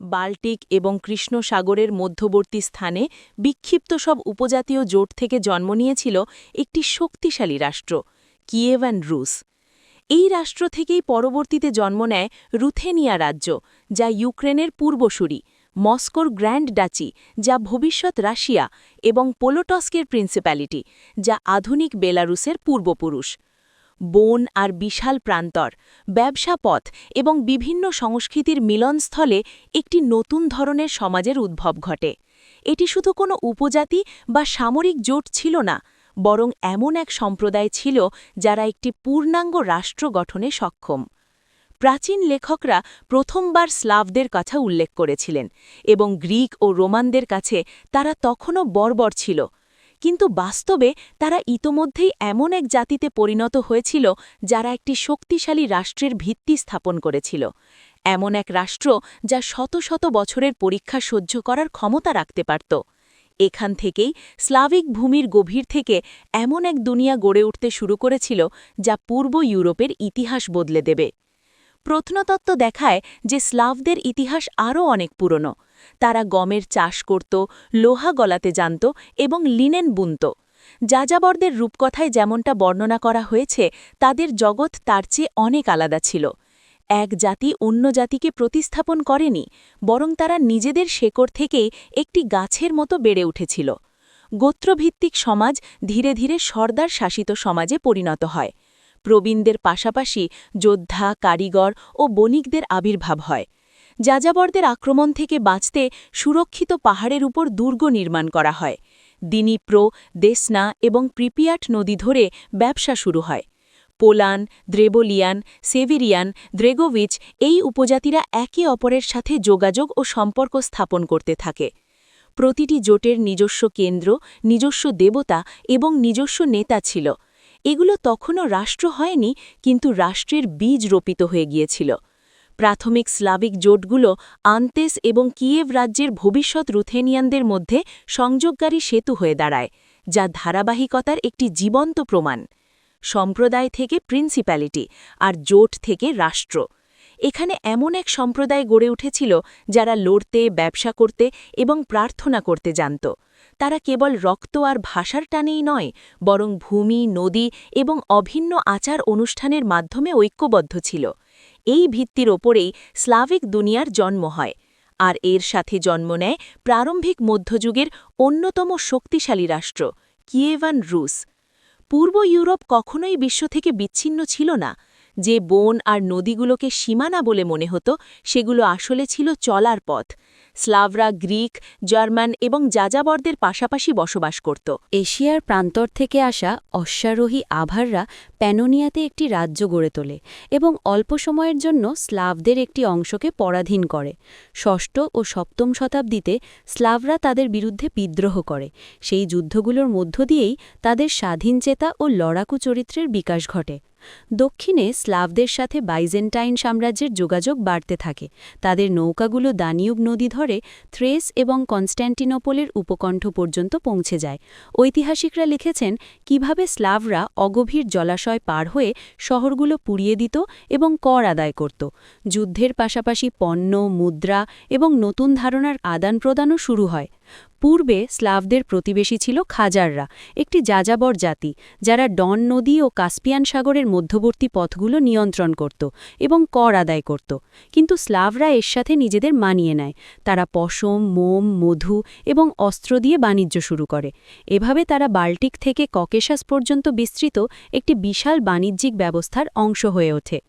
Baltic এবং কৃষ্ণ সাগরের মধ্যবর্তী স্থানে বিক্ষিপ্ত সব উপজাতীয় জোট থেকে জন্ম নিয়েছিল একটি শক্তিশালী রাষ্ট্র, কিয়েভান রুস। এই রাষ্ট্র থেকেই পরবর্তীতে জন্ম নেয় রুথেনিয়া রাজ্য, যা ইউক্রেনের পূর্বসূরি, মস্কোর গ্র্যান্ড ডাচি, যা ভবিষ্যৎ রাশিয়া, এবং পোলোটস্কের প্রিন্সিপ্যালিটি, যা আধুনিক বেলারুসের পূর্বপুরুষ। বন আর বিশাল প্রান্তর, ব্যবসা পথ এবং বিভিন্ন সংস্কৃতির মিলনস্থলে একটি নতুন ধরনের সমাজের উদ্ভব ঘটে। এটি শুধু কোনো উপজাতি বা সামরিক জোট ছিল না, বরং এমন এক সম্প্রদায় ছিল যারা একটি পূর্ণাঙ্গ রাষ্ট্র গঠনে সক্ষম। প্রাচীন লেখকরা প্রথমবার স্লাভদের কথা উল্লেখ করেছিলেন, এবং গ্রিক ও রোমানদের কাছে তারা তখনও বর্বর ছিল। কিন্তু বাস্তবে তারা ইতোমধ্যেই এমন এক জাতিতে পরিণত হয়েছিল যারা একটি শক্তিশালী রাষ্ট্রের ভিত্তি স্থাপন করেছিল, এমন এক রাষ্ট্র যা শত শত বছরের পরীক্ষা সহ্য করার ক্ষমতা রাখতে পারত। এখান থেকেই স্লাভিক ভূমির গভীর থেকে এমন এক দুনিয়া গড়ে উঠতে শুরু করেছিল যা পূর্ব ইউরোপের ইতিহাস বদলে দেবে। প্রত্নতত্ত্ব দেখায় যে স্লাভদের ইতিহাস আরও অনেক পুরনো। তারা গমের চাষ করত, লোহা গলাতে জানত এবং লিনেন বুনত। যাযাবরদের রূপকথায় যেমনটা বর্ণনা করা হয়েছে, তাদের জগৎ তার চেয়ে অনেক আলাদা ছিল। এক জাতি অন্য জাতিকে প্রতিস্থাপন করেনি, বরং তারা নিজেদের শেকড় থেকেই একটি গাছের মতো বেড়ে উঠেছিল। গোত্রভিত্তিক সমাজ ধীরে ধীরে সর্দার শাসিত সমাজে পরিণত হয়। প্রবীণদের পাশাপাশি যোদ্ধা, কারিগর ও বণিকদের আবির্ভাব হয়। যাযাবরদের আক্রমণ থেকে বাঁচতে সুরক্ষিত পাহাড়ের উপর দুর্গ নির্মাণ করা হয়। দিনিপ্রো, দেসনা এবং প্রিপিয়াট নদী ধরে ব্যবসা শুরু হয়। পোলান, দ্রেবোলিয়ান, সেভিরিয়ান, দ্রেগোভিচ এই উপজাতিরা একে অপরের সাথে যোগাযোগ ও সম্পর্ক স্থাপন করতে থাকে। প্রতিটি জোটের নিজস্ব কেন্দ্র, নিজস্ব দেবতা এবং নিজস্ব নেতা ছিল। এগুলো তখনও রাষ্ট্র হয়নি, কিন্তু রাষ্ট্রের বীজ রোপিত হয়ে গিয়েছিল। প্রাথমিক স্লাভিক জোটগুলো আন্তেস এবং কিয়েভ রাজ্যের ভবিষ্যৎ রুথেনিয়ানদের মধ্যে সংযোগকারী সেতু হয়ে দাঁড়ায়, যা ধারাবাহিকতার একটি জীবন্ত প্রমাণ। সম্প্রদায় থেকে প্রিন্সিপ্যালিটি আর জোট থেকে রাষ্ট্র। এখানে এমন এক সম্প্রদায় গড়ে উঠেছিল যারা লড়তে, ব্যবসা করতে এবং প্রার্থনা করতে জানত। তারা কেবল রক্ত আর ভাষার টানেই নয়, বরং ভূমি, নদী এবং অভিন্ন আচার অনুষ্ঠানের মাধ্যমে ঐক্যবদ্ধ ছিল। এই ভিত্তির ওপরেই স্লাভিক দুনিয়ার জন্ম হয়, আর এর সাথে জন্ম নেয় প্রারম্ভিক মধ্যযুগের অন্যতম শক্তিশালী রাষ্ট্র, কিয়েভান রুস। পূর্ব ইউরোপ কখনোই বিশ্ব থেকে বিচ্ছিন্ন ছিল না। যে বন আর নদীগুলোকে সীমানা বলে মনে হতো, সেগুলো আসলে ছিল চলার পথ। স্লাভরা গ্রিক, জার্মান এবং যাযাবরদের পাশাপাশি বসবাস করত। এশিয়ার প্রান্তর থেকে আসা অশ্বারোহী আভাররা প্যানোনিয়াতে একটি রাজ্য গড়ে তোলে এবং অল্প সময়ের জন্য স্লাভদের একটি অংশকে পরাধীন করে। ষষ্ঠ ও সপ্তম শতাব্দীতে স্লাভরা তাদের বিরুদ্ধে বিদ্রোহ করে। সেই যুদ্ধগুলোর মধ্য দিয়েই তাদের স্বাধীনচেতা ও লড়াকু চরিত্রের বিকাশ ঘটে। দক্ষিণে স্লাভদের সাথে বাইজেন্টাইন সাম্রাজ্যের যোগাযোগ বাড়তে থাকে। তাদের নৌকাগুলো দানিউব নদী ধরে থ্রেস এবং কনস্ট্যান্টিনোপলের উপকণ্ঠ পর্যন্ত পৌঁছে যায়। ঐতিহাসিকরা লিখেছেন কিভাবে স্লাভরা অগভীর জলাশয় পার হয়ে শহরগুলো পুড়িয়ে দিত এবং কর আদায় করত। যুদ্ধের পাশাপাশি পণ্য, মুদ্রা এবং নতুন ধারণার আদান প্রদানও শুরু হয়। পূর্বে স্লাভদের প্রতিবেশী ছিল খাজাররা, একটি যাযাবর জাতি যারা ডন নদী ও কাস্পিয়ান সাগরের মধ্যবর্তী পথগুলো নিয়ন্ত্রণ করত এবং কর আদায় করত। কিন্তু স্লাভরা এর সাথে নিজেদের মানিয়ে নেয়। তারা পশম, মোম, মধু এবং অস্ত্র দিয়ে বাণিজ্য শুরু করে। এভাবে তারা বাল্টিক থেকে ককেশাস পর্যন্ত বিস্তৃত একটি বিশাল বাণিজ্যিক ব্যবস্থার অংশ হয়ে ওঠে।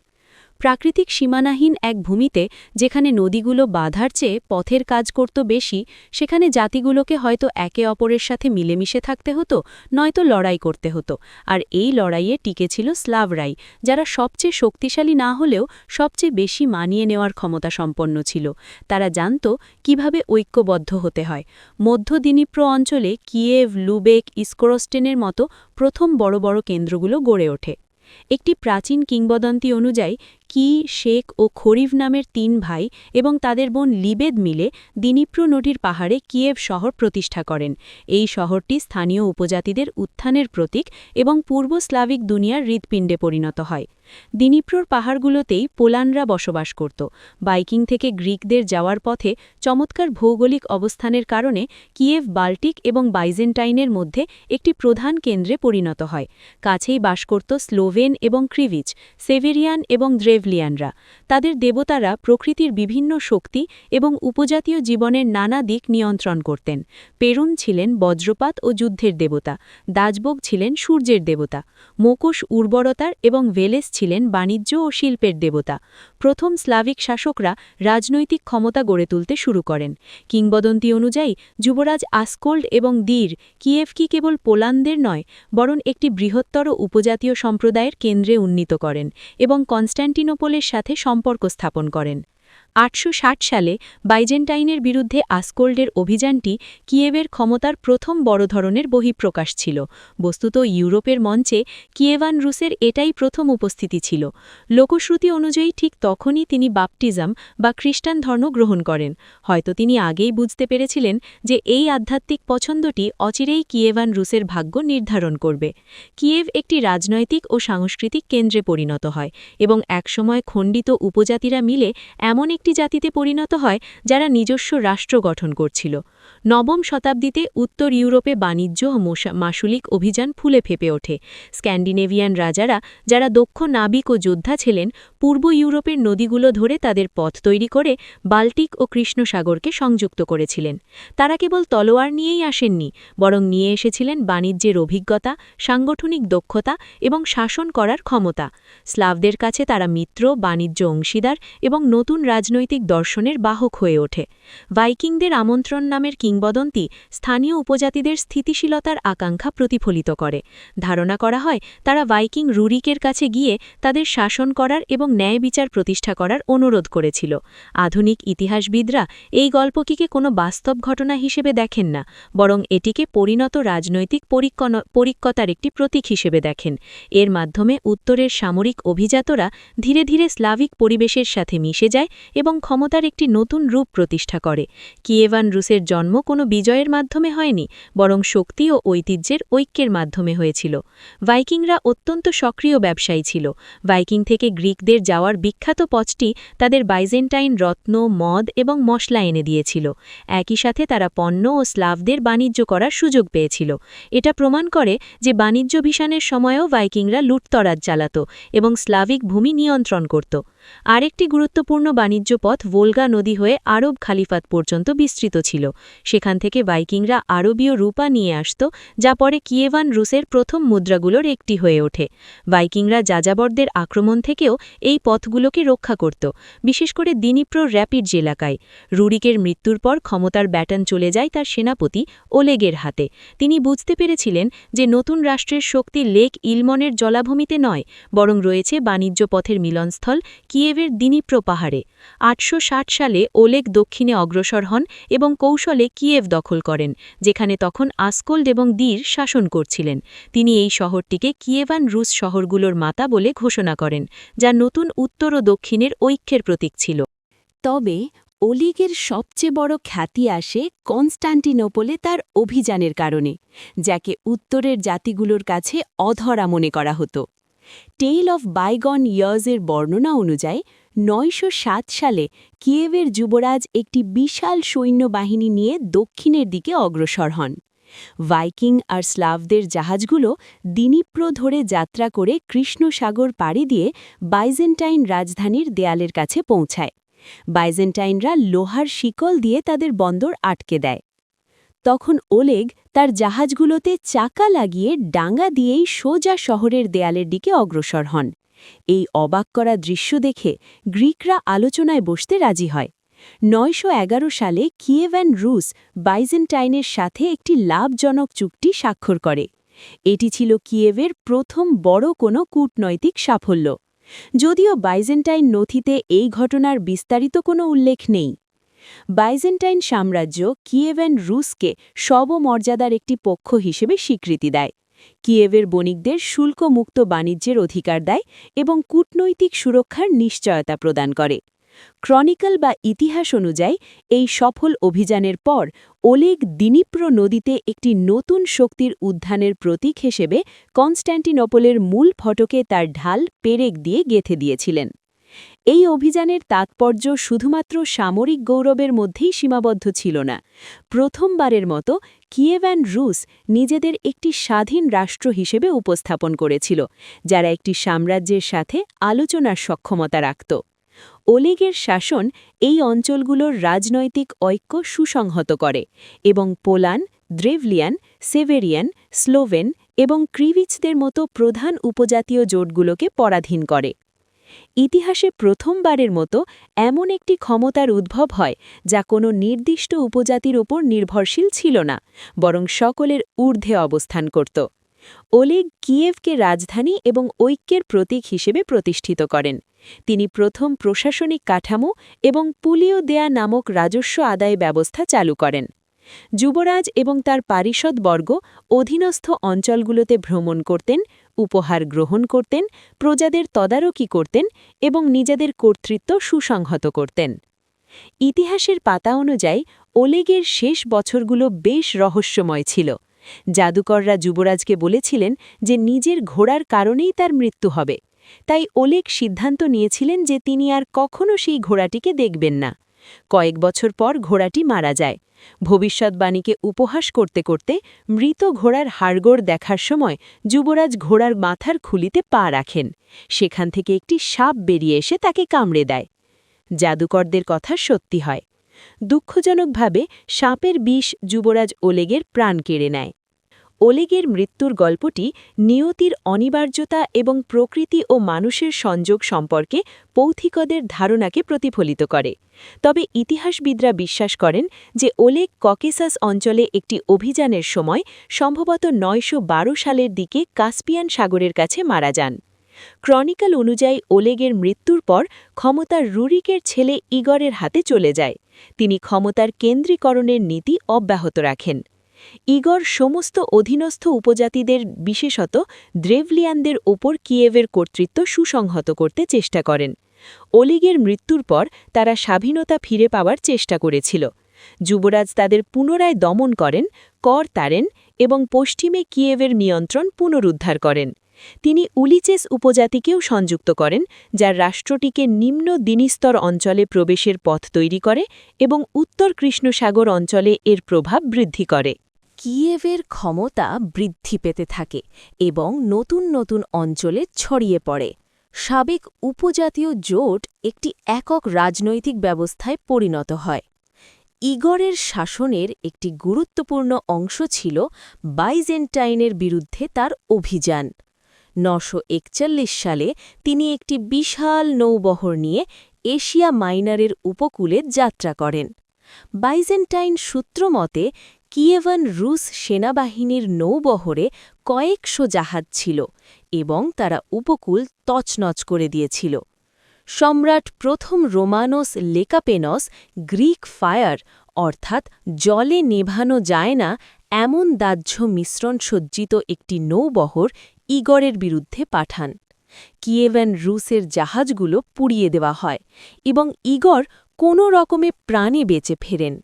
প্রাকৃতিক সীমানাহীন এক ভূমিতে যেখানে নদীগুলো বাধার চেয়ে পথের কাজ করত বেশি, সেখানে জাতিগুলোকে হয়তো একে অপরের সাথে মিলেমিশে থাকতে হতো, নয়তো লড়াই করতে হতো। আর এই লড়াইয়ে টিকেছিল স্লাভরাই, যারা সবচেয়ে শক্তিশালী না হলেও সবচেয়ে বেশি মানিয়ে নেওয়ার ক্ষমতা সম্পন্ন ছিল। তারা জানত কিভাবে ঐক্যবদ্ধ হতে হয়। মধ্য দিনিপ্রো অঞ্চলে কিয়েভ, লুবেক, ইস্কোরস্টেনের মতো প্রথম বড় বড় কেন্দ্রগুলো গড়ে ওঠে। একটি প্রাচীন কিংবদন্তি অনুযায়ী কি, শেখ ও খরিভ নামের ৩ ভাই এবং তাদের বোন লিবেদ মিলে দিনিপ্রো নদীর পাহাড়ে কিয়েভ শহর প্রতিষ্ঠা করেন। এই শহরটি স্থানীয় উপজাতিদের উত্থানের প্রতীক এবং পূর্ব স্লাভিক দুনিয়ার হৃৎপিণ্ডে পরিণত হয়। দিনিপ্রোর পাহাড়গুলোতেই পোলানরা বসবাস করত। বাইকিং থেকে গ্রিকদের যাওয়ার পথে চমৎকার ভৌগোলিক অবস্থানের কারণে কিয়েভ বাল্টিক এবং বাইজেন্টাইনের মধ্যে একটি প্রধান কেন্দ্রে পরিণত হয়। কাছেই বাস করত স্লোভেন এবং ক্রিভিচ, সেভেরিয়ান এবং দ্রেভলিয়ানরা। তাদের দেবতারা প্রকৃতির বিভিন্ন শক্তি এবং উপজাতীয় জীবনের নানা দিক নিয়ন্ত্রণ করতেন। পেরুন ছিলেন বজ্রপাত ও যুদ্ধের দেবতা, দাজবোগ ছিলেন সূর্যের দেবতা, মোকোশ উর্বরতার এবং ভেলেস ছিলেন বাণিজ্য ও শিল্পের দেবতা। প্রথম স্লাভিক শাসকরা রাজনৈতিক ক্ষমতা গড়ে তুলতে শুরু করেন। কিংবদন্তি অনুযায়ী যুবরাজ আসকোল্ড এবং দীর কিয়েভকে কেবল পোল্যান্ডের নয়, বরং একটি বৃহত্তর উপজাতীয় সম্প্রদায়ের কেন্দ্রে উন্নীত করেন এবং কনস্ট্যান্টিনোপলের সাথে সম্পর্ক স্থাপন করেন। ৮৬০ সালে বাইজেন্টাইনের বিরুদ্ধে আসকোল্ডের অভিযানটি কিয়েভের ক্ষমতার প্রথম বড় ধরনের বহিঃপ্রকাশ ছিল। বস্তুত ইউরোপের মঞ্চে কিয়েভান রুসের এটাই প্রথম উপস্থিতি ছিল। লোকশ্রুতি অনুযায়ী ঠিক তখনই তিনি বাপ্টিজম বা খ্রিস্টান ধর্ম গ্রহণ করেন। হয়তো তিনি আগেই বুঝতে পেরেছিলেন যে এই আধ্যাত্মিক পছন্দটি অচিরেই কিয়েভান রুসের ভাগ্য নির্ধারণ করবে। কিয়েভ একটি রাজনৈতিক ও সাংস্কৃতিক কেন্দ্রে পরিণত হয় এবং একসময় খণ্ডিত উপজাতিরা মিলে এমন একটি জাতিতে পরিণত হয় যারা নিজস্ব রাষ্ট্র গঠন করছিল। নবম শতাব্দীতে উত্তর ইউরোপে বাণিজ্য ও মাসুলিক অভিযান ফুলে ফেপে ওঠে। স্ক্যান্ডিনেভিয়ান রাজারা, যারা দক্ষ নাবিক ও যোদ্ধা ছিলেন, পূর্ব ইউরোপের নদীগুলো ধরে তাদের পথ তৈরি করে বাল্টিক ও কৃষ্ণ সাগরকে সংযুক্ত করেছিলেন। তারা কেবল তলোয়ার নিয়েই আসেননি, বরং নিয়ে এসেছিলেন বাণিজ্যের অভিজ্ঞতা, সাংগঠনিক দক্ষতা এবং শাসন করার ক্ষমতা। স্লাভদের কাছে তারা মিত্র, বাণিজ্য অংশীদার এবং নতুন রাজনৈতিক দর্শনের বাহক হয়ে ওঠে। ভাইকিংদের আমন্ত্রণ নামের কিংবদন্তি স্থানীয় উপজাতিদের স্থিতিশীলতার আকাঙ্ক্ষা প্রতিফলিত করে। ধারণা করা হয় তারা ভাইকিং রুরিকের কাছে গিয়ে তাদের শাসন করার এবং ন্যায় বিচার প্রতিষ্ঠা করার অনুরোধ করেছিল। আধুনিক ইতিহাসবিদরা এই গল্পটিকে কোনো বাস্তব ঘটনা হিসেবে দেখেন না, বরং এটিকে পরিণত রাজনৈতিক পরিক্কতার একটি প্রতীক হিসেবে দেখেন। এর মাধ্যমে উত্তরের সামরিক অভিজাতরা ধীরে ধীরে স্লাভিক পরিবেশের সাথে মিশে যায় এবং ক্ষমতার একটি নতুন রূপ প্রতিষ্ঠা করে। কিয়েভান রুসের জন্ম কোনো বিজয়ের মাধ্যমে হয়নি, বরং শক্তি ও ঐতিহ্যের ঐক্যের মাধ্যমে হয়েছিল। ভাইকিংরা অত্যন্ত সক্রিয় ব্যবসায়ী ছিল। ভাইকিং থেকে গ্রিকদের যাওয়ার বিখ্যাত পথটি তাদের বাইজেন্টাইন রত্ন, মদ এবং মশলা এনে দিয়েছিল। একই সাথে তারা পণ্য ও স্লাভদের বাণিজ্য করার সুযোগ পেয়েছিল। এটা প্রমাণ করে যে বাণিজ্য ভিসানের সময়ও ভাইকিংরা লুটতরাজ চালাত এবং স্লাভিক ভূমি নিয়ন্ত্রণ করত। আরেকটি গুরুত্বপূর্ণ বাণিজ্য পথ ভোলগা নদী হয়ে আরব খালিফাত পর্যন্ত বিস্তৃত ছিল। সেখান থেকে ভাইকিংরা আরবীয় রূপা নিয়ে আসত, যা পরে কিয়েভান রুসের প্রথম মুদ্রাগুলোর একটি হয়ে ওঠে। ভাইকিংরা যাযাবরদের আক্রমণ থেকেও এই পথগুলোকে রক্ষা করত, বিশেষ করে দিনিপ্রোর র্যাপিডজ এলাকায়। রুরিকের মৃত্যুর পর ক্ষমতার ব্যাটন চলে যায় তার সেনাপতি ওলেগের হাতে। তিনি বুঝতে পেরেছিলেন যে নতুন রাষ্ট্রের শক্তি লেক ইলমনের জলাভূমিতে নয়, বরং রয়েছে বাণিজ্য পথের মিলনস্থল কিয়েভের দিনিপ্রো পাহাড়ে। ৮৬০ সালে ওলেগ দক্ষিণে অগ্রসর হন এবং কৌশলে কিয়েভ দখল করেন, যেখানে তখন আসকোল্ড এবং দীর শাসন করছিলেন। তিনি এই শহরটিকে কিয়েভান রুস শহরগুলোর মাতা বলে ঘোষণা করেন, যা নতুন উত্তর ও দক্ষিণের ঐক্যের প্রতীক ছিল। তবে ওলিগের সবচেয়ে বড় খ্যাতি আসে কনস্ট্যান্টিনোপলে তার অভিযানের কারণে, যাকে উত্তরের জাতিগুলোর কাছে অধরা মনে করা হতো। টেল অফ বাইগন ইয়ার্সের বর্ণনা অনুযায়ী ৯০৭ সালে কিয়েভের যুবরাজ একটি বিশাল সৈন্যবাহিনী নিয়ে দক্ষিণের দিকে অগ্রসর হন। ভাইকিং আর স্লাভদের জাহাজগুলো দিনিপ্রো ধরে যাত্রা করে কৃষ্ণ সাগর পাড়ি দিয়ে বাইজেন্টাইন রাজধানীর দেয়ালের কাছে পৌঁছায়। বাইজেন্টাইনরা লোহার শিকল দিয়ে তাদের বন্দর আটকে দেয়। তখন ওলেগ তার জাহাজগুলোতে চাকা লাগিয়ে ডাঙ্গা দিয়েই সোজা শহরের দেয়ালের দিকে অগ্রসর হন। এই অবাক করা দৃশ্য দেখে গ্রিকরা আলোচনায় বসতে রাজি হয়। ৯১১ সালে কিয়েভান রুস বাইজেন্টাইনের সাথে একটি লাভজনক চুক্তি স্বাক্ষর করে। এটি ছিল কিয়েভের প্রথম বড় কোনো কূটনৈতিক সাফল্য। যদিও বাইজেন্টাইন নথিতে এই ঘটনার বিস্তারিত কোনো উল্লেখ নেই। বাইজেন্টাইন সাম্রাজ্য কিয়েভান রুসকে সর্বমর্যাদার একটি পক্ষ হিসেবে স্বীকৃতি দেয়। কিয়েভের বণিকদের শুল্কমুক্ত বাণিজ্যের অধিকার দেয় এবং কূটনৈতিক সুরক্ষার নিশ্চয়তা প্রদান করে। ক্রনিকল বা ইতিহাস অনুযায়ী এই সফল অভিযানের পর ওলেগ দিনিপ্র নদীতে একটি নতুন শক্তির উত্থানের প্রতীক হিসেবে কনস্ট্যান্টিনোপলের মূল ফটকে তার ঢাল পেরেক দিয়ে গেঁথে দিয়েছিলেন। এই অভিযানের তাৎপর্য শুধুমাত্র সামরিক গৌরবের মধ্যেই সীমাবদ্ধ ছিল না। প্রথমবারের মতো কিয়েভান রুস নিজেদের একটি স্বাধীন রাষ্ট্র হিসেবে উপস্থাপন করেছিল, যারা একটি সাম্রাজ্যের সাথে আলোচনার সক্ষমতা রাখত। ওলেগের শাসন এই অঞ্চলগুলোর রাজনৈতিক ঐক্য সুসংহত করে এবং পোলান, দ্রেভলিয়ান, সেভেরিয়ান, স্লোভেন এবং ক্রিভিচদের মতো প্রধান উপজাতীয় জোটগুলোকে পরাধীন করে। ইতিহাসে প্রথমবারের মতো এমন একটি ক্ষমতার উদ্ভব হয় যা কোনো নির্দিষ্ট উপজাতির ওপর নির্ভরশীল ছিল না, বরং সকলের ঊর্ধ্বে অবস্থান করত। ওলেগ কিয়েভকে রাজধানী এবং ঐক্যের প্রতীক হিসেবে প্রতিষ্ঠিত করেন। তিনি প্রথম প্রশাসনিক কাঠামো এবং পুলিও দেয়া নামক রাজস্ব আদায় ব্যবস্থা চালু করেন। যুবরাজ এবং তার পারিষদবর্গ অধীনস্থ অঞ্চলগুলোতে ভ্রমণ করতেন, উপহার গ্রহণ করতেন, প্রজাদের তদারকি করতেন এবং নিজেদের কর্তৃত্ব সুসংহত করতেন। ইতিহাসের পাতা অনুযায়ী ওলেগের শেষ বছরগুলো বেশ রহস্যময় ছিল। জাদুকররা যুবরাজকে বলেছিলেন যে নিজের ঘোড়ার কারণেই তার মৃত্যু হবে, তাই ওলেগ সিদ্ধান্ত নিয়েছিলেন যে তিনি আর কখনো সেই ঘোড়াটিকে দেখবেন না। কয়েক বছর পর ঘোড়াটি মারা যায়। ভবিষ্যৎবাণীকে উপহাস করতে করতে মৃত ঘোড়ার হাড়গোড় দেখার সময় যুবরাজ ঘোড়ার মাথার খুলিতে পা রাখেন। সেখান থেকে একটি সাপ বেরিয়ে এসে তাকে কামড়ে দেয়। জাদুকরদের কথা সত্যি হয়। দুঃখজনকভাবে সাপের বিষ যুবরাজ ওলেগের প্রাণ কেড়ে নেয়। ওলেগের মৃত্যুর গল্পটি নিয়তির অনিবার্যতা এবং প্রকৃতি ও মানুষের সংযোগ সম্পর্কে পৌথিকদের ধারণাকে প্রতিফলিত করে। তবে ইতিহাসবিদরা বিশ্বাস করেন যে ওলেগ ককেসাস অঞ্চলে একটি অভিযানের সময় সম্ভবত 912 সালের দিকে কাস্পিয়ান সাগরের কাছে মারা যান। ক্রনিকল অনুযায়ী ওলেগের মৃত্যুর পর ক্ষমতার রুরিকের ছেলে ইগরের হাতে চলে যায়। তিনি ক্ষমতার কেন্দ্রীকরণের নীতি অব্যাহত রাখেন। ইগর সমস্ত অধীনস্থ উপজাতিদের, বিশেষত দ্রেভলিয়ানদের ওপর কিয়েভের কর্তৃত্ব সুসংহত করতে চেষ্টা করেন। ওলেগের মৃত্যুর পর তারা স্বাধীনতা ফিরে পাওয়ার চেষ্টা করেছিল। যুবরাজ তাদের পুনরায় দমন করেন, কর তাড়েন এবং পশ্চিমে কিয়েভের নিয়ন্ত্রণ পুনরুদ্ধার করেন। তিনি উলিচেস উপজাতিকেও সংযুক্ত করেন, যা রাষ্ট্রটিকে নিম্ন দিনিস্তর অঞ্চলে প্রবেশের পথ তৈরি করে এবং উত্তর কৃষ্ণসাগর অঞ্চলে এর প্রভাব বৃদ্ধি করে। কিয়েভের ক্ষমতা বৃদ্ধি পেতে থাকে এবং নতুন নতুন অঞ্চলে ছড়িয়ে পড়ে। সাবেক উপজাতীয় জোট একটি একক রাজনৈতিক ব্যবস্থায় পরিণত হয়। ইগরের শাসনের একটি গুরুত্বপূর্ণ অংশ ছিল বাইজেন্টাইনের বিরুদ্ধে তার অভিযান। 941 সালে তিনি একটি বিশাল নৌবহর নিয়ে এশিয়া মাইনরের উপকূলে যাত্রা করেন। বাইজেন্টাইন সূত্র মতে কিয়েভান রুস সেনাবাহিনীর নৌবহরে কয়েকশো জাহাজ ছিল এবং তারা উপকূল তছনছ করে দিয়েছিল। সম্রাট প্রথম রোমানোস লেকাপেনস গ্রিক ফায়ার অর্থাৎ জলে নেভানো যায় না এমন দাহ্য মিশ্রণ সজ্জিত একটি নৌবহর ইগরের বিরুদ্ধে পাঠান। কিয়েভান রুসের জাহাজগুলো পুড়িয়ে দেওয়া হয় এবং ইগর কোনো রকমে প্রাণে বেঁচে ফেরেন।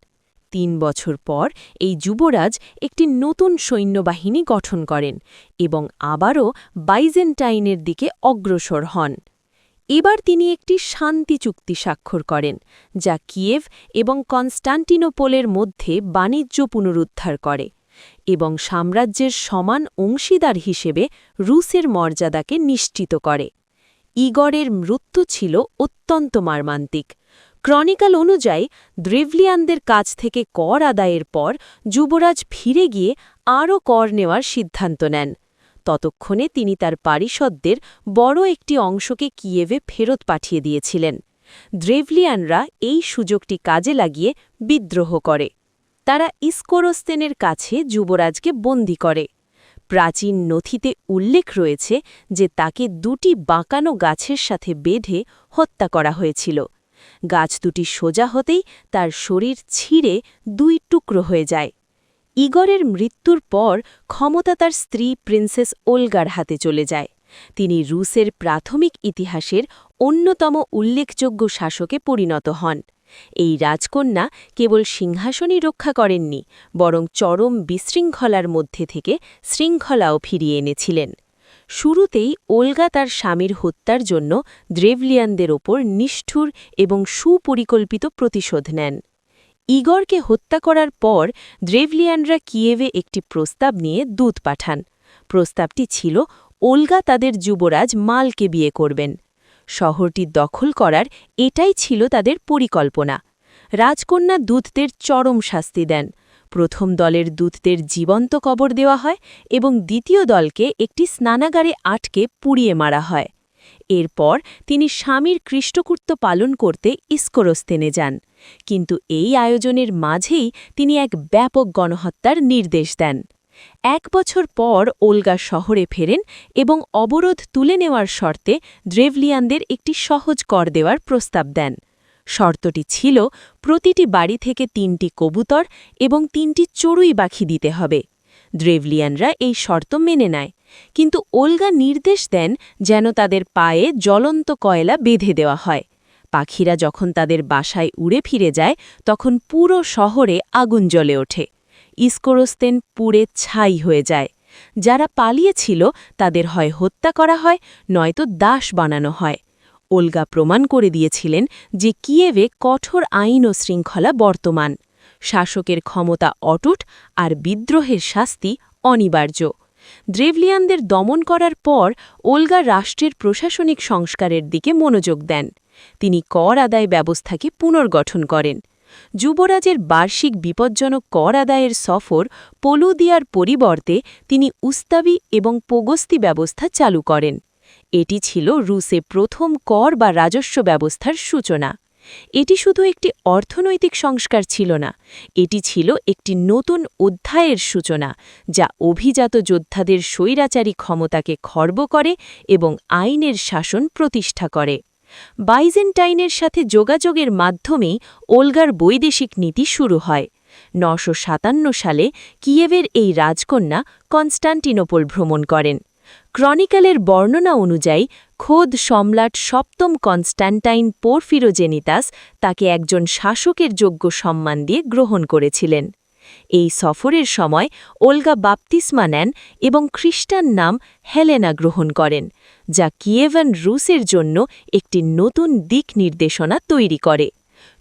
3 বছর পর এই যুবরাজ একটি নতুন সৈন্যবাহিনী গঠন করেন এবং আবারও বাইজেন্টাইনের দিকে অগ্রসর হন। এবার তিনি একটি শান্তি চুক্তি স্বাক্ষর করেন, যা কিয়েভ এবং কনস্টান্টিনোপলের মধ্যে বাণিজ্য পুনরুদ্ধার করে এবং সাম্রাজ্যের সমান অংশীদার হিসেবে রুসের মর্যাদাকে নিশ্চিত করে। ইগরের মৃত্যু ছিল অত্যন্ত মর্মান্তিক। ক্রনিকল অনুযায়ী দ্রেভলিয়ানদের কাছ থেকে কর আদায়ের পর যুবরাজ ফিরে গিয়ে আরও কর নেওয়ার সিদ্ধান্ত নেন। ততক্ষণে তিনি তার পারিষদদের বড় একটি অংশকে কিয়েভে ফেরত পাঠিয়ে দিয়েছিলেন। দ্রেভলিয়ানরা এই সুযোগটি কাজে লাগিয়ে বিদ্রোহ করে। তারা ইস্কোরোস্তেনের কাছে যুবরাজকে বন্দী করে। প্রাচীন নথিতে উল্লেখ রয়েছে যে তাকে 2টি বাঁকানো গাছের সাথে বেঁধে হত্যা করা হয়েছিল। গাছ দুটি সোজা হতেই তার শরীর ছিঁড়ে 2 টুকরো হয়ে যায়। ইগরের মৃত্যুর পর ক্ষমতা তার স্ত্রী প্রিন্সেস ওলগার হাতে চলে যায়। তিনি রুসের প্রাথমিক ইতিহাসের অন্যতম উল্লেখযোগ্য শাসকে পরিণত হন। এই রাজকন্যা কেবল সিংহাসনই রক্ষা করেননি, বরং চরম বিশৃঙ্খলার মধ্যে থেকে শৃঙ্খলাও ফিরিয়ে এনেছিলেন। শুরুতেই ওলগা তার স্বামীর হত্যার জন্য দ্রেভলিয়ানদের ওপর নিষ্ঠুর এবং সুপরিকল্পিত প্রতিশোধ নেন। ইগরকে হত্যা করার পর দ্রেভলিয়ানরা কিয়েভে একটি প্রস্তাব নিয়ে দূত পাঠান। প্রস্তাবটি ছিল ওলগা তাদের যুবরাজ মালকে বিয়ে করবেন। শহরটি দখল করার এটাই ছিল তাদের পরিকল্পনা। রাজকন্যা দূতদের চরম শাস্তি দেন। প্রথম দলের দূতদের জীবন্ত কবর দেওয়া হয় এবং দ্বিতীয় দলকে একটি স্নানাগারে আটকে পুড়িয়ে মারা হয়। এরপর তিনি স্বামীর কৃষ্টকৃত্য পালন করতে ইস্কোরস্তেনে যান, কিন্তু এই আয়োজনের মাঝেই তিনি এক ব্যাপক গণহত্যার নির্দেশ দেন। 1 বছর পর ওলগা শহরে ফেরেন এবং অবরোধ তুলে নেওয়ার শর্তে দ্রেভলিয়ানদের একটি সহজ কর দেওয়ার প্রস্তাব দেন। শর্তটি ছিল প্রতিটি বাড়ি থেকে 3টি কবুতর এবং 3টি চড়ুই পাখি দিতে হবে। দ্রেভলিয়ানরা এই শর্ত মেনে নেয়, কিন্তু ওলগা নির্দেশ দেন যেন তাদের পায়ে জ্বলন্ত কয়লা বেঁধে দেওয়া হয়। পাখিরা যখন তাদের বাসায় উড়ে ফিরে যায়, তখন পুরো শহরে আগুন জ্বলে ওঠে। ইস্কোরস্তেন পুড়ে ছাই হয়ে যায়। যারা পালিয়েছিল তাদের হয় হত্যা করা হয়, নয়তো দাস বানানো হয়। ওলগা প্রমাণ করে দিয়েছিলেন যে কিয়েভে কঠোর আইন ও শৃঙ্খলা বর্তমান। শাসকের ক্ষমতা অটুট আর বিদ্রোহের শাস্তি অনিবার্য। দ্রেভলিয়ানদের দমন করার পর ওলগা রাষ্ট্রের প্রশাসনিক সংস্কারের দিকে মনোযোগ দেন। তিনি কর আদায় ব্যবস্থাকে পুনর্গঠন করেন। যুবরাজের বার্ষিক বিপজ্জনক কর আদায়ের সফর পোলুদিয়ার পরিবর্তে তিনি উস্তাবি এবং পোগস্তি ব্যবস্থা চালু করেন। এটি ছিল রুসে প্রথম কর বা রাজস্ব ব্যবস্থার সূচনা। এটি শুধু একটি অর্থনৈতিক সংস্কার ছিল না, এটি ছিল একটি নতুন অধ্যায়ের সূচনা, যা অভিজাত যোদ্ধাদের স্বৈরাচারী ক্ষমতাকে খর্ব করে এবং আইনের শাসন প্রতিষ্ঠা করে। বাইজেন্টাইনের সাথে যোগাযোগের মাধ্যমেই ওলগার বৈদেশিক নীতি শুরু হয়। 957 সালে কিয়েভের এই রাজকন্যা কনস্টান্টিনোপল ভ্রমণ করেন। ক্রনিক্যালের বর্ণনা অনুযায়ী খোদ সম্রাট সপ্তম কনস্ট্যান্টাইন পোরফিরোজেনিতাস তাকে একজন শাসকের যোগ্য সম্মান দিয়ে গ্রহণ করেছিলেন। এই সফরের সময় ওলগা বাপ্তিস্মা নেন এবং খ্রিস্টান নাম হেলেনা গ্রহণ করেন, যা কিয়েভান রুসের জন্য একটি নতুন দিক নির্দেশনা তৈরি করে।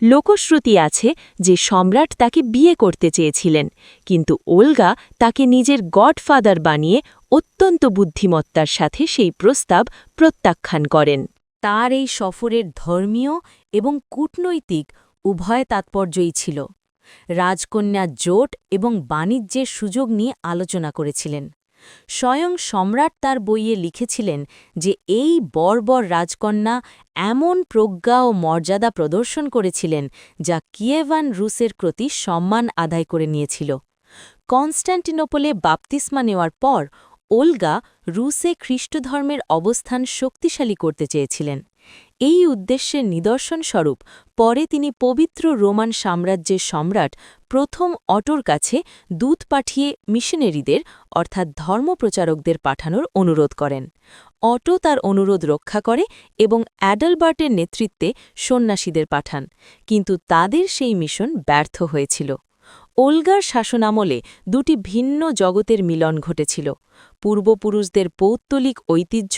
লোকশ্রুতি আছে যে সম্রাট তাকে বিয়ে করতে চেয়েছিলেন, কিন্তু ওলগা তাকে নিজের গডফাদার বানিয়ে অত্যন্ত বুদ্ধিমত্তার সাথে সেই প্রস্তাব প্রত্যাখ্যান করেন। তার এই সফরের ধর্মীয় এবং কূটনৈতিক উভয় তাৎপর্যই ছিল। রাজকন্যা জোট এবং বাণিজ্যের সুযোগ নিয়ে আলোচনা করেছিলেন। স্বয়ং সম্রাট তার বইয়ে লিখেছিলেন যে এই বর্বর রাজকন্যা এমন প্রজ্ঞা ও মর্যাদা প্রদর্শন করেছিলেন যা কিয়েভান রুসের প্রতি সম্মান আদায় করে নিয়েছিল। কনস্ট্যান্টিনোপলে বাপ্তিস্মা নেওয়ার পর ওলগা রুসে খ্রিস্টধর্মের অবস্থান শক্তিশালী করতে চেয়েছিলেন। এই উদ্দেশ্যের নিদর্শনস্বরূপ পরে তিনি পবিত্র রোমান সাম্রাজ্যের সম্রাট প্রথম অটোর কাছে দূত পাঠিয়ে মিশনারিদের অর্থাৎ ধর্মপ্রচারকদের পাঠানোর অনুরোধ করেন। অটো তার অনুরোধ রক্ষা করে এবং অ্যাডালবার্টের নেতৃত্বে সন্ন্যাসীদের পাঠান, কিন্তু তাদের সেই মিশন ব্যর্থ হয়েছিল। ওলগার শাসনামলে দুটি ভিন্ন জগতের মিলন ঘটেছিল: পূর্বপুরুষদের পৌত্তলিক ঐতিহ্য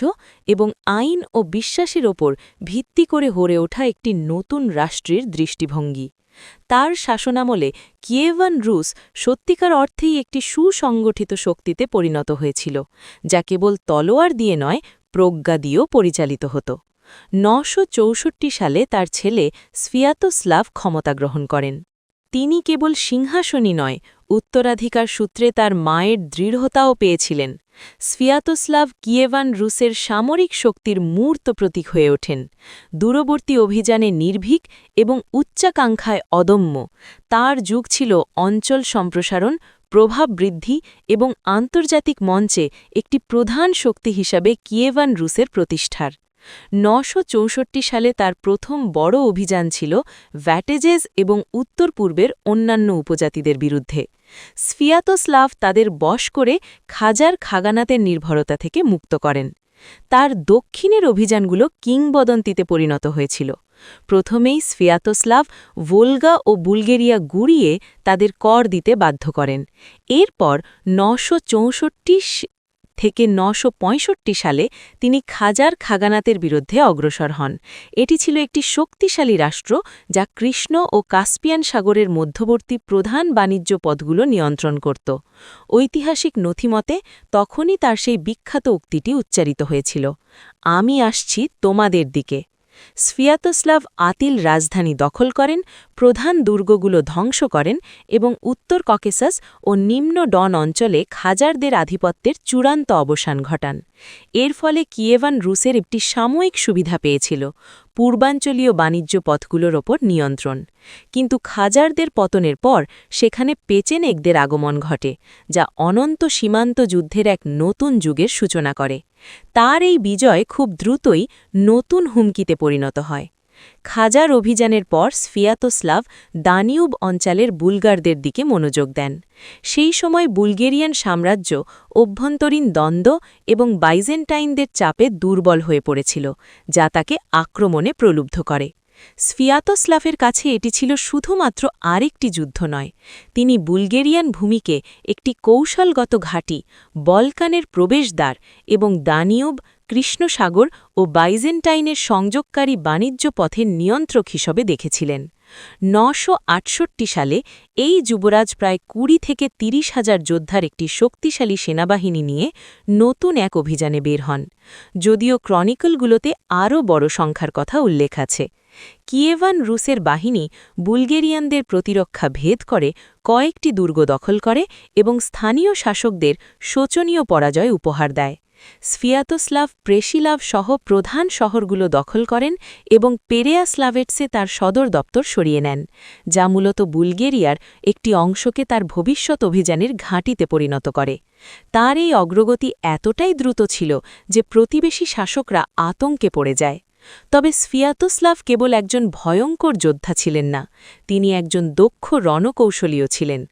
এবং আইন ও বিশ্বাসের ওপর ভিত্তি করে গড়ে ওঠা একটি নতুন রাষ্ট্রের দৃষ্টিভঙ্গি। তার শাসনামলে কিয়েভান রুস সত্যিকার অর্থেই একটি সুসংগঠিত শক্তিতে পরিণত হয়েছিল, যা কেবল তলোয়ার দিয়ে নয়, প্রজ্ঞা দিয়েও পরিচালিত হতো। 964 সালে তার ছেলে স্ভিয়াতোস্লাভ ক্ষমতা গ্রহণ করেন। তিনি কেবল সিংহাসনই নয়, উত্তরাধিকার সূত্রে তার মায়ের দৃঢ়তাও পেয়েছিলেন। স্ভিয়াতোস্লাভ কিয়েভান রুসের সামরিক শক্তির মূর্ত প্রতীক হয়ে ওঠেন। দূরবর্তী অভিযানে নির্ভীক এবং উচ্চাকাঙ্ক্ষায় অদম্য। তার যুগ ছিল অঞ্চল সম্প্রসারণ, প্রভাব বৃদ্ধি এবং আন্তর্জাতিক মঞ্চে একটি প্রধান শক্তি হিসাবে কিয়েভান রুসের প্রতিষ্ঠার। 964 সালে তার প্রথম বড় অভিযান ছিল ভ্যাটেজেস এবং উত্তর পূর্বের অন্যান্য উপজাতিদের বিরুদ্ধে। স্ভিয়াতোস্লাভ তাদের বশ করে খাজার খাগানাতের নির্ভরতা থেকে মুক্ত করেন। তার দক্ষিণের অভিযানগুলো কিংবদন্তিতে পরিণত হয়েছিল। প্রথমেই স্ভিয়াতোস্লাভ ভোলগা ও বুলগেরিয়া গুড়িয়ে তাদের কর দিতে বাধ্য করেন। এরপর 964 থেকে 965 সালে তিনি খাজার খাগানাতের বিরুদ্ধে অগ্রসর হন। এটি ছিল একটি শক্তিশালী রাষ্ট্র যা কৃষ্ণ ও কাস্পিয়ান সাগরের মধ্যবর্তী প্রধান বাণিজ্য পথগুলো নিয়ন্ত্রণ করত। ঐতিহাসিক নথিমতে তখনই তার সেই বিখ্যাত উক্তিটি উচ্চারিত হয়েছিল, "আমি আসছি তোমাদের দিকে"। স্ভিয়াতোস্লাভ আতিল রাজধানী দখল করেন, প্রধান দুর্গগুলো ধ্বংস করেন এবং উত্তর ককেসাস ও নিম্ন ডন অঞ্চলে খাজারদের আধিপত্যের চূড়ান্ত অবসান ঘটান। এর ফলে কিয়েভান রুসের একটি সাময়িক সুবিধা পেয়েছিল, পূর্বাঞ্চলীয় বাণিজ্য পথগুলোর ওপর নিয়ন্ত্রণ। কিন্তু খাজারদের পতনের পর সেখানে পেচেনেকদের আগমন ঘটে, যা অনন্ত সীমান্ত যুদ্ধের এক নতুন যুগের সূচনা করে। তার এই বিজয় খুব দ্রুতই নতুন হুমকিতে পরিণত হয়। খাজার অভিযানের পর স্ভিয়াতোস্লাভ দানিউব অঞ্চলের বুলগারদের দিকে মনোযোগ দেন। সেই সময় বুলগেরিয়ান সাম্রাজ্য অভ্যন্তরীণ দ্বন্দ্ব এবং বাইজেন্টাইনদের চাপে দুর্বল হয়ে পড়েছিল, যা তাকে আক্রমণে প্রলুব্ধ করে। স্ভিয়াতোস্লাভের কাছে এটি ছিল শুধুমাত্র আরেকটি যুদ্ধ নয়, তিনি বুলগেরিয়ান ভূমিকে একটি কৌশলগত ঘাঁটি, বলকানের প্রবেশদ্বার এবং দানিউব, কৃষ্ণসাগর ও বাইজেন্টাইনের সংযোগকারী বাণিজ্য পথের নিয়ন্ত্রক হিসেবে দেখেছিলেন। 968 সালে এই যুবরাজ প্রায় 20 থেকে 30 হাজার যোদ্ধার একটি শক্তিশালী সেনাবাহিনী নিয়ে নতুন এক অভিযানে বের হন। যদিও ক্রনিকলগুলোতে আরও বড় সংখ্যার কথা উল্লেখ আছে। কিয়েভান রুসের বাহিনী বুলগেরিয়ানদের প্রতিরক্ষা ভেদ করে কয়েকটি দুর্গ দখল করে এবং স্থানীয় শাসকদের শোচনীয় পরাজয় উপহার দেয়। স্ভিয়াতোস্লাভ প্রেশিলাভ সহ প্রধান শহরগুলো দখল করেন এবং পেরেয়াস্লাভেটসে তার সদর দপ্তর সরিয়ে নেন, যা মূলত বুলগেরিয়ার একটি অংশকে তার ভবিষ্যৎ অভিযানের ঘাঁটিতে পরিণত করে। তার এই অগ্রগতি এতটাই দ্রুত ছিল যে প্রতিবেশী শাসকরা আতঙ্কে পড়ে যায়। তবে স্ভিয়াতোস্লাভ কেবল একজন ভয়ঙ্কর যোদ্ধা ছিলেন না, তিনি একজন দক্ষ রণকৌশলীও ছিলেন।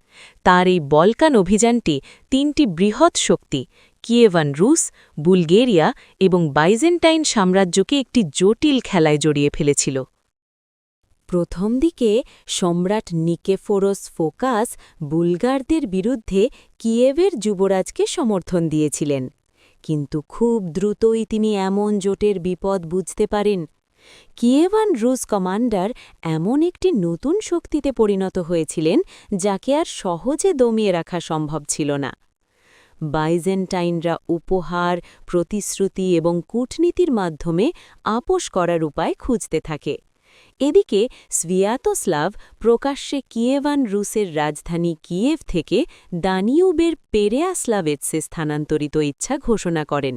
তার এই বলকান অভিযানটি 3টি বৃহৎ শক্তি কিয়েভান রুস, বুলগেরিয়া এবং বাইজেন্টাইন সাম্রাজ্যকে একটি জটিল খেলায় জড়িয়ে ফেলেছিল। প্রথম দিকে সম্রাট নিকেফোরস ফোকাস বুলগারদের বিরুদ্ধে কিয়েভের যুবরাজকে সমর্থন দিয়েছিলেন, কিন্তু খুব দ্রুতই তিনি এমন জোটের বিপদ বুঝতে পারেন। কিয়েভান রুস কমান্ডার এমন একটি নতুন শক্তিতে পরিণত হয়েছিলেন যাকে আর সহজে দমিয়ে রাখা সম্ভব ছিল না। বাইজেন্টাইনরা উপহার, প্রতিশ্রুতি এবং কূটনীতির মাধ্যমে আপোষ করার উপায় খুঁজতে থাকে। এদিকে স্ভিয়াতোস্লাভ প্রকাশ্যে কিয়েভান রুসের রাজধানী কিয়েভ থেকে দানিউবের পেরেয়াস্লাভেটসে স্থানান্তরিত ইচ্ছা ঘোষণা করেন।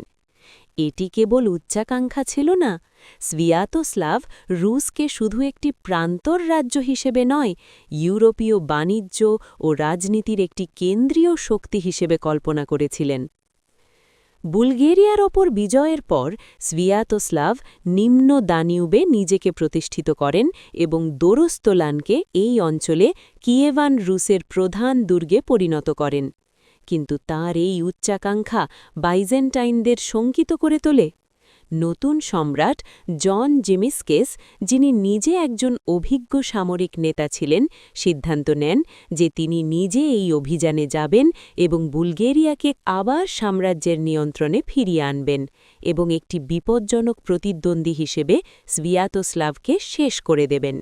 এটি কেবল উচ্চাকাঙ্ক্ষা ছিল না, স্ভিয়াতোস্লাভ রুসকে শুধু একটি প্রান্তর রাজ্য হিসেবে নয়, ইউরোপীয় বাণিজ্য ও রাজনীতির একটি কেন্দ্রীয় শক্তি হিসেবে কল্পনা করেছিলেন। বুলগেরিয়ার ওপর বিজয়ের পর স্ভিয়াতোস্লাভ নিম্ন দানিউবে নিজেকে প্রতিষ্ঠিত করেন এবং দোরোস্তোলানকে এই অঞ্চলে কিয়েভান রুসের প্রধান দুর্গে পরিণত করেন। কিন্তু তার এই উচ্চাকাঙ্ক্ষা বাইজেন্টাইনদের শঙ্কিত করে তোলে। নতুন সম্রাট জন জিমিস্কেস, যিনি নিজে একজন অভিজ্ঞ সামরিক নেতা ছিলেন, সিদ্ধান্ত নেন যে তিনি নিজে এই অভিযানে যাবেন এবং বুলগেরিয়াকে আবার সাম্রাজ্যের নিয়ন্ত্রণে ফিরিয়ে আনবেন এবং একটি বিপজ্জনক প্রতিদ্বন্দ্বী হিসেবে স্ভিয়াতোস্লাভকে শেষ করে দেবেন।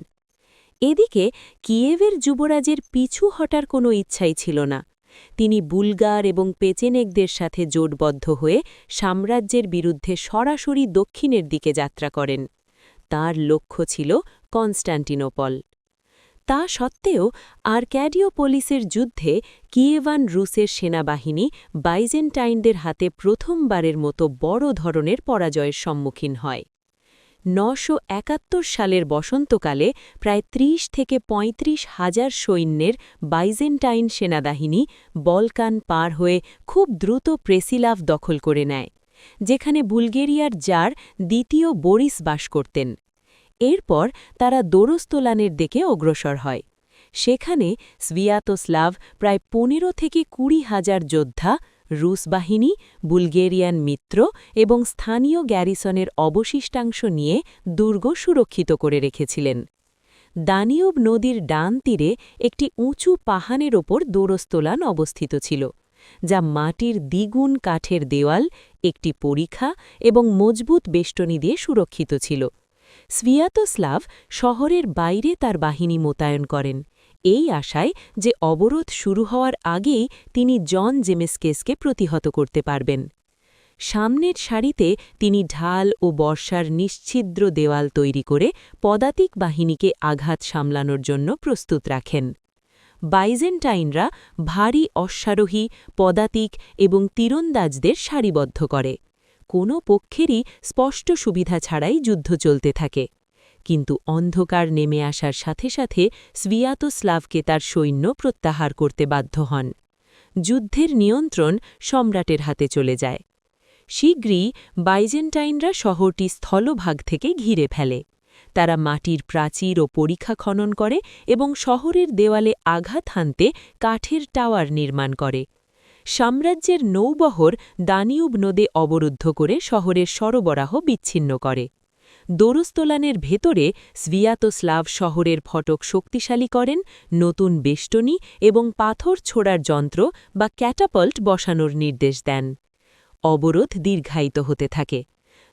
এদিকে কিয়েভের যুবরাজের পিছু হটার কোনো ইচ্ছাই ছিল না। তিনি বুলগার এবং পেচেনেকদের সাথে জোটবদ্ধ হয়ে সাম্রাজ্যের বিরুদ্ধে সরাসরি দক্ষিণের দিকে যাত্রা করেন। তার লক্ষ্য ছিল কনস্টান্টিনোপল। তা সত্ত্বেও আর্ক্যাডিওপোলিসের যুদ্ধে কিয়েভান রুসের সেনাবাহিনী বাইজেন্টাইনদের হাতে প্রথমবারের মতো বড় ধরনের পরাজয়ের সম্মুখীন হয়। 971 সালের বসন্তকালে প্রায় 30 থেকে 35 হাজার সৈন্যের বাইজেন্টাইন সেনাবাহিনী বলকান পার হয়ে খুব দ্রুত প্রেসিলাভ দখল করে নেয়। যেখানে বুলগেরিয়ার জার দ্বিতীয় বরিস বাস করতেন। এরপর তারা দোরস্তোলানের দিকে অগ্রসর হয়। সেখানে স্ভিয়াতোস্লাভ প্রায় ১৫ থেকে ২০,০০০ যোদ্ধা, রুশ বাহিনী, বুলগেরিয়ান মিত্র এবং স্থানীয় গ্যারিসনের অবশিষ্টাংশ নিয়ে দুর্গ সুরক্ষিত করে রেখেছিলেন। দানিউব নদীর ডান তীরে একটি উঁচু পাহাড়ের ওপর দোরস্তোলান অবস্থিত ছিল, যা মাটির দ্বিগুণ কাঠের দেওয়াল, একটি পরিখা এবং মজবুত বেষ্টনী দিয়ে সুরক্ষিত ছিল। স্ভিয়াতোস্লাভ শহরের বাইরে তার বাহিনী মোতায়েন করেন, এই আশায় যে অবরোধ শুরু হওয়ার আগেই তিনি জন জেমেস্কেসকে প্রতিহত করতে পারবেন। সামনের সারিতে তিনি ঢাল ও বর্ষার নিশ্ছিদ্র দেওয়াল তৈরি করে পদাতিক বাহিনীকে আঘাত সামলানোর জন্য প্রস্তুত রাখেন। বাইজেন্টাইনরা ভারী অশ্বারোহী, পদাতিক এবং তীরন্দাজদের সারিবদ্ধ করে। কোনো পক্ষেরই স্পষ্ট সুবিধা ছাড়াই যুদ্ধ চলতে থাকে। কিন্তু অন্ধকার নেমে আসার সাথে সাথে স্ভিয়াতোস্লাভকে তার সৈন্য প্রত্যাহার করতে বাধ্য হন। যুদ্ধের নিয়ন্ত্রণ সম্রাটের হাতে চলে যায়। শীঘ্রই বাইজেন্টাইনরা শহরটি স্থলভাগ থেকে ঘিরে ফেলে। তারা মাটির প্রাচীর ও পরিখা খনন করে এবং শহরের দেওয়ালে আঘাত হানতে কাঠের টাওয়ার নির্মাণ করে। সাম্রাজ্যের নৌবহর দানিউব নদে অবরুদ্ধ করে শহরের সরবরাহ বিচ্ছিন্ন করে। দোরস্তোলানের ভেতরে স্ভিয়াতোস্লাভ শহরের ফটক শক্তিশালী করেন, নতুন বেষ্টনী এবং পাথর ছোড়ার যন্ত্র বা ক্যাটাপল্ট বসানোর নির্দেশ দেন। অবরোধ দীর্ঘায়িত হতে থাকে।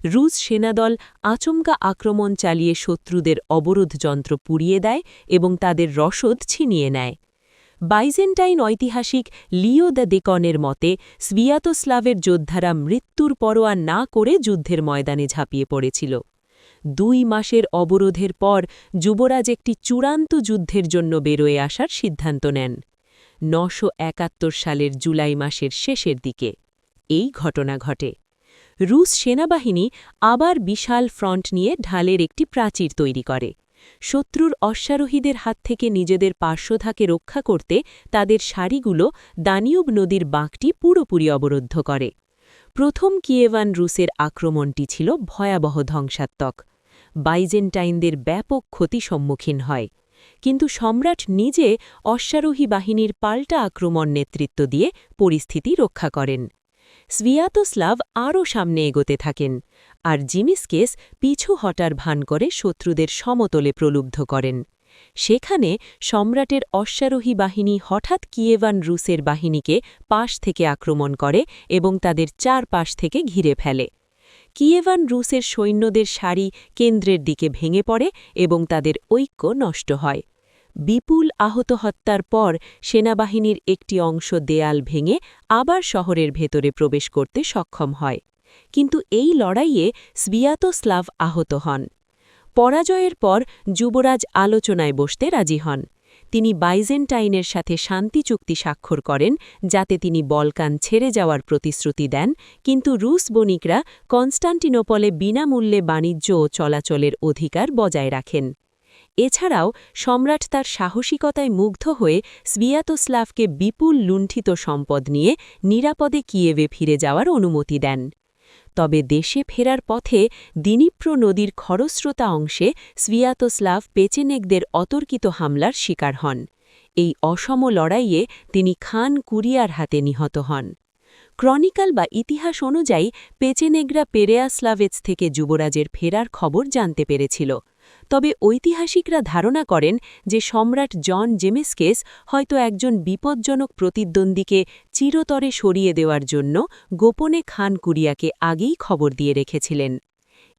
রুশ সেনাদল আচমকা আক্রমণ চালিয়ে শত্রুদের অবরোধ যন্ত্র পুড়িয়ে দেয় এবং তাদের রসদ ছিনিয়ে নেয়। বাইজেন্টাইন ঐতিহাসিক লিও দ্য দেকনের মতে স্ভিয়াতোস্লাভের যোদ্ধারা মৃত্যুর পরোয়া না করে যুদ্ধের ময়দানে ঝাঁপিয়ে পড়েছিল। ২ মাসের অবরোধের পর যুবরাজ একটি চূড়ান্ত যুদ্ধের জন্য বেরোয় আসার সিদ্ধান্ত নেন। ৯৭১ সালের জুলাই মাসের শেষের দিকে এই ঘটনা ঘটে। রুশ সেনাবাহিনী আবার বিশাল ফ্রন্ট নিয়ে ঢালের একটি প্রাচীর তৈরি করে। শত্রুর অশ্বারোহীদের হাত থেকে নিজেদের পার্শ্বধাকে রক্ষা করতে তাদের সারিগুলো দানিউব নদীর বাঁকটি পুরোপুরি অবরুদ্ধ করে। প্রথম কিয়েভান রুসের আক্রমণটি ছিল ভয়াবহ ধ্বংসাত্মক। বাইজেন্টাইনদের ব্যাপক ক্ষতি সম্মুখীন হয়, কিন্তু সম্রাট নিজে অশ্বারোহী বাহিনীর পাল্টা আক্রমণ নেতৃত্ব দিয়ে পরিস্থিতি রক্ষা করেন। স্ভিয়াতোস্লাভ আরও সামনে এগোতে থাকেন, আর জিমিস্কেস পিছু হটার ভান করে শত্রুদের সমতলে প্রলুব্ধ করেন। সেখানে সম্রাটের অশ্বারোহী বাহিনী হঠাৎ কিয়েভান রুসের বাহিনীকে পাশ থেকে আক্রমণ করে এবং তাদের চারপাশ থেকে ঘিরে ফেলে। কিয়েভান রুসের সৈন্যদের সারি কেন্দ্রের দিকে ভেঙে পড়ে এবং তাদের ঐক্য নষ্ট হয়। বিপুল আহত হত্যার পর সেনাবাহিনীর একটি অংশ দেয়াল ভেঙে আবার শহরের ভেতরে প্রবেশ করতে সক্ষম হয়, কিন্তু এই লড়াইয়ে স্ভিয়াতোস্লাভ আহত হন। পরাজয়ের পর যুবরাজ আলোচনায় বসতে রাজি হন। তিনি বাইজেন্টাইনের সাথে শান্তি চুক্তি স্বাক্ষর করেন, যাতে তিনি বলকান ছেড়ে যাওয়ার প্রতিশ্রুতি দেন, কিন্তু রুশ বণিকরা কনস্টান্টিনোপলে বিনামূল্যে বাণিজ্য ও চলাচলের অধিকার বজায় রাখেন। এছাড়াও সম্রাট তার সাহসিকতায় মুগ্ধ হয়ে স্ভিয়াতোস্লাভকে বিপুল লুণ্ঠিত সম্পদ নিয়ে নিরাপদে কিয়েভে ফিরে যাওয়ার অনুমতি দেন। তবে দেশে ফেরার পথে দিনিপ্র নদীর খরস্রোতা অংশে স্ভিয়াতোস্লাভ পেচেনেকদের অতর্কিত হামলার শিকার হন। এই অসম লড়াইয়ে তিনি খান কুরিয়ার হাতে নিহত হন। ক্রনিকাল বা ইতিহাস অনুযায়ী পেচেনেগরা পেরেয়াস্লাভেৎস থেকে যুবরাজের ফেরার খবর জানতে পেরেছিল, তবে ঐতিহাসিকরা ধারণা করেন যে সম্রাট জন জেমেস্কেস হয়তো একজন বিপজ্জনক প্রতিদ্বন্দ্বীকে চিরতরে সরিয়ে দেওয়ার জন্য গোপনে খান কুরিয়াকে আগেই খবর দিয়ে রেখেছিলেন।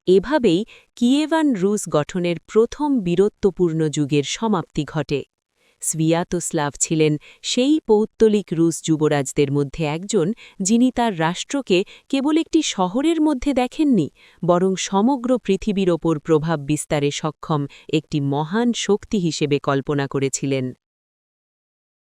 এভাবেই কিয়েভান রুস গঠনের প্রথম বীরত্বপূর্ণ যুগের সমাপ্তি ঘটে। স্ভিয়াতোস্লাভ ছিলেন সেই পৌত্তলিক রুশ যুবরাজদের মধ্যে একজন, যিনি তার রাষ্ট্রকে কেবল একটি শহরের মধ্যে দেখেননি, বরং সমগ্র পৃথিবীর ওপর প্রভাব বিস্তারে সক্ষম একটি মহান শক্তি হিসেবে কল্পনা করেছিলেন।